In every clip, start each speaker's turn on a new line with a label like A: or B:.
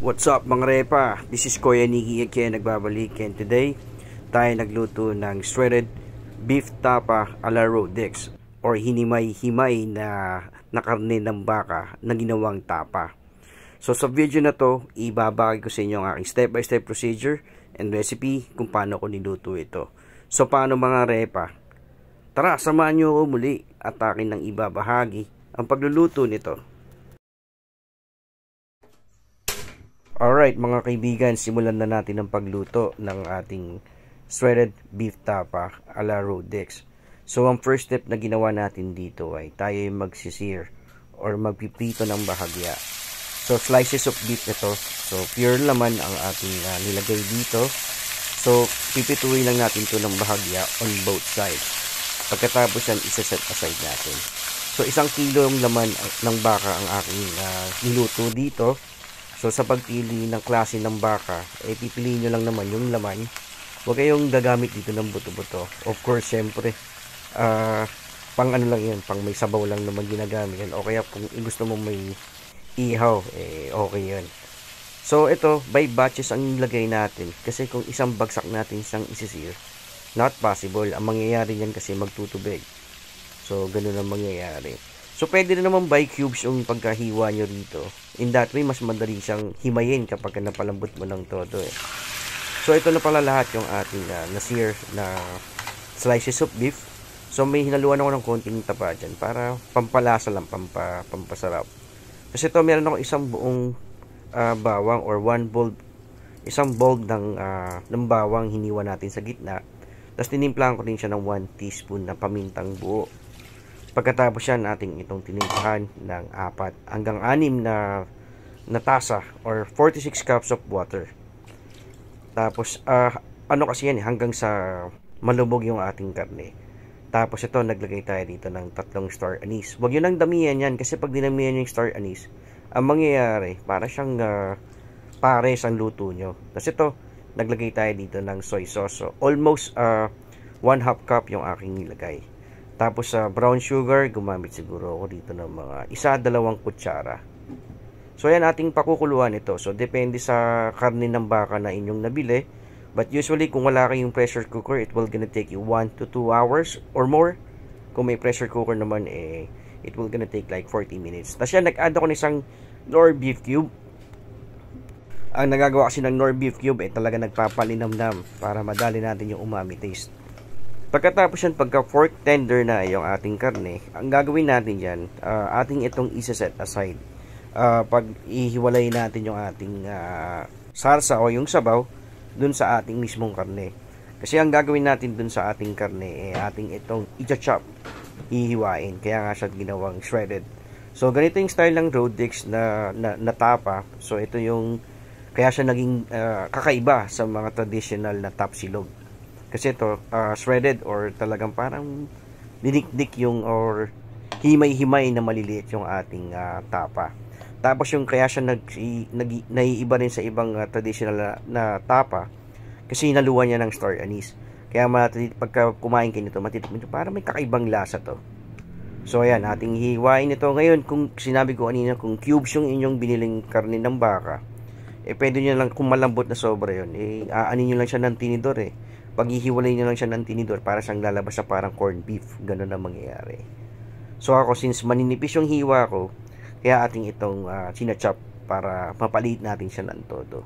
A: What's up mga repa? This is Kuya Niki again, nagbabalik, and today tayo nagluto ng shredded beef tapa a la Rodex or hinimay-himay na karne ng baka na ginawang tapa. So sa video na to, ibabahagi ko sa inyo ang aking step-by-step procedure and recipe kung paano ko niluto ito. So paano mga repa? Tara, samahan nyo ako muli at akin nang ibabahagi ang pagluluto nito. Alright mga kaibigan, simulan na natin ang pagluto ng ating shredded beef tapa a la Rodex. So ang first step na ginawa natin dito ay tayo ay magsisir or magpiprito ng bahagya. So slices of beef ito. So pure laman ang ating nilagay dito. So pipituin lang natin ito ng bahagya on both sides. Pagkatapos yan, isa-set aside natin. So 1 kilo yung laman ng baka ang aking niluto dito. So sa pagpili ng klase ng baka, pipiliin nyo lang naman yung laman. Huwag kayong gagamit dito ng buto-buto. Of course, syempre, pang ano lang yan, pang may sabaw lang naman ginagamit yan. O kaya kung gusto mo may ihaw, okay yan. So ito, by batches ang ilagay natin. Kasi kung isang bagsak natin isang isisir, not possible. Ang mangyayari yan kasi magtutubig. So ganun ang mangyayari. So, pwede na naman by cubes yung pagkahiwa nyo rito. In that way, mas madali siyang himayin kapag napalambot mo ng todo eh. So, ito na pala lahat yung ating na-sear na slices of beef. So, may hinaluan ako ng konting tapa dyan para pampalasa lang, pampasarap. Kasi ito, meron ako isang buong bawang or isang bulb ng bawang hiniwa natin sa gitna. Tapos, tinimplahan ko din siya ng 1 teaspoon na pamintang buo. Pagkatapos yan, ating itong tinimplahan ng 4 hanggang 6 na tasa or 46 cups of water. Tapos, ano kasi yan, hanggang sa malubog yung ating karne. Tapos ito, naglagay tayo dito ng 3 star anise. Huwag yun ang damihan yan kasi pag dinamihan yung star anise, ang mangyayari, para siyang pares ang luto nyo. Tapos ito, naglagay tayo dito ng soy sauce. So, almost 1/2 cup yung aking nilagay. Tapos sa brown sugar, gumamit siguro ako dito ng mga 1-2 kutsara. So yan ating pakukuluan ito. So depende sa karne ng baka na inyong nabili. But usually kung wala kayong pressure cooker, it will gonna take you 1 to 2 hours or more. Kung may pressure cooker naman, it will gonna take like 40 minutes. Tapos yan, nag-add ako ng isang nor beef cube. Ang nagagawa kasi ng nor beef cube, talaga nagpapalinamnam para madali natin yung umami taste. Pagkatapos yan, pagka fork tender na yung ating karne, ang gagawin natin dyan, ating itong isa-set aside. Pag ihiwalay natin yung ating sarsa o yung sabaw dun sa ating mismong karne. Kasi ang gagawin natin dun sa ating karne, ating itong i-chop, hihiwain. Kaya nga siya ginawang shredded. So ganito yung style ng Rodex na tapa. So ito yung, kaya siya naging kakaiba sa mga traditional na tapsilog. Kasi ito, shredded or talagang parang dinikdik yung or himay-himay na maliliit yung ating tapa. Tapos yung kaya siya naiiba rin sa ibang traditional na tapa kasi hinaluan niya ng star anise. Kaya pagka kumain kayo nito, matitikman nyo, parang may kakaibang lasa to. So ayan, ating hiwain ito. Ngayon, kung sinabi ko kanina, kung cubes yung inyong biniling karne ng baka, pwede nyo lang, kung malambot na sobra yun, aanin nyo lang siya ng tinidor Pag ihiwalay nyo lang siya ng tinidor, para siyang lalabas sa parang corned beef. Ganun na mangyayari. So ako, since maninipis yung hiwa ko, kaya ating itong sinachop para mapaliit natin siya ng todo.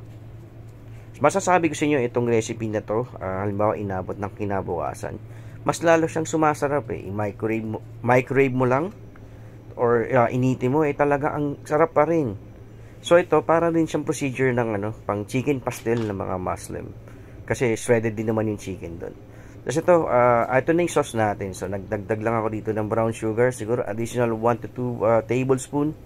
A: So, masasabi ko sa inyo, itong recipe na to, halimbawa inabot ng kinabukasan, mas lalo siyang sumasarap microwave mo lang, or initi mo, talaga ang sarap pa rin. So ito, para rin siyang procedure ng pang chicken pastel ng mga Muslim. Kasi shredded din naman yung chicken doon. Tapos ito na yung sauce natin. So nagdagdag lang ako dito ng brown sugar. Siguro additional 1 to 2 tablespoon.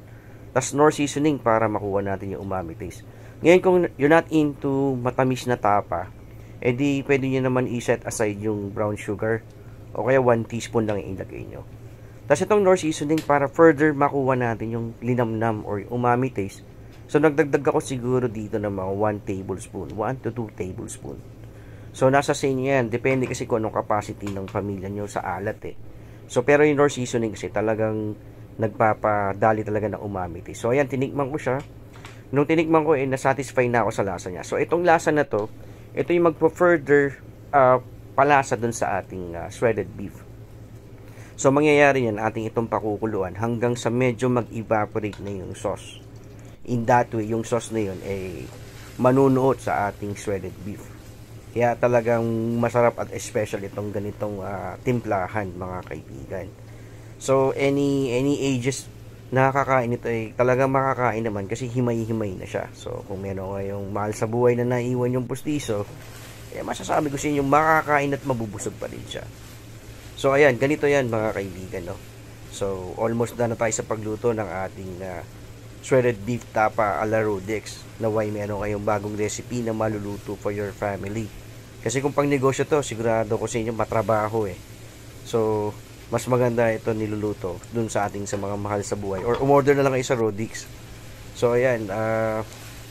A: Tapos nor seasoning para makuha natin yung umami taste. Ngayon kung you're not into matamis na tapa, edi pwede nyo naman i-set aside yung brown sugar. O kaya 1 teaspoon lang ilagay nyo. Tapos itong nor seasoning para further makuha natin yung linamnam or umami taste. So nagdagdag ako siguro dito ng mga 1 tablespoon, 1 to 2 tablespoon. So nasa sa inyo yan, depende kasi kung anong capacity ng pamilya nyo sa alat So pero yung nor seasoning kasi talagang nagpapadali talaga ng umami taste. So ayan, tinikman ko siya. Nung tinikman ko, na-satisfy na ako sa lasa niya. So, itong lasa na to, ito yung magpo-further palasa dun sa ating shredded beef. So, mangyayari yan, ating itong pakukuluan hanggang sa medyo mag-evaporate na yung sauce. In that way, yung sauce na yun ay manunuot sa ating shredded beef. Kaya talagang masarap at special itong ganitong timplahan, mga kaibigan. So, any ages nakakain ito ay talagang makakain naman kasi himay-himay na siya. So, kung meron kayong mahal sa buhay na naiwan yung pustiso, masasabi ko sa inyo, makakain at mabubusog pa rin siya. So, ayan, ganito yan mga kaibigan, no? So, almost na tayo sa pagluto ng ating shredded beef tapa a la Rodex. Naway meron kayong bagong recipe na maluluto for your family. Kasi kung pang negosyo to, sigurado ko sa inyo matrabaho eh. So, mas maganda ito niluluto dun sa ating sa mga mahal sa buhay. Or umorder na lang kayo sa Rodex. So, ayan,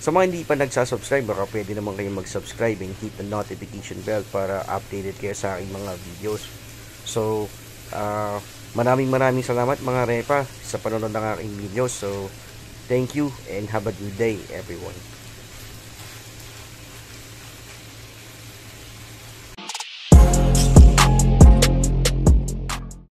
A: sa mga hindi pa nagsasubscribe, baka pwede naman kayong mag-subscribe and hit the notification bell para updated kayo sa aking mga videos. So, maraming salamat mga repa sa panonood ng aking videos. So, thank you and have a good day everyone.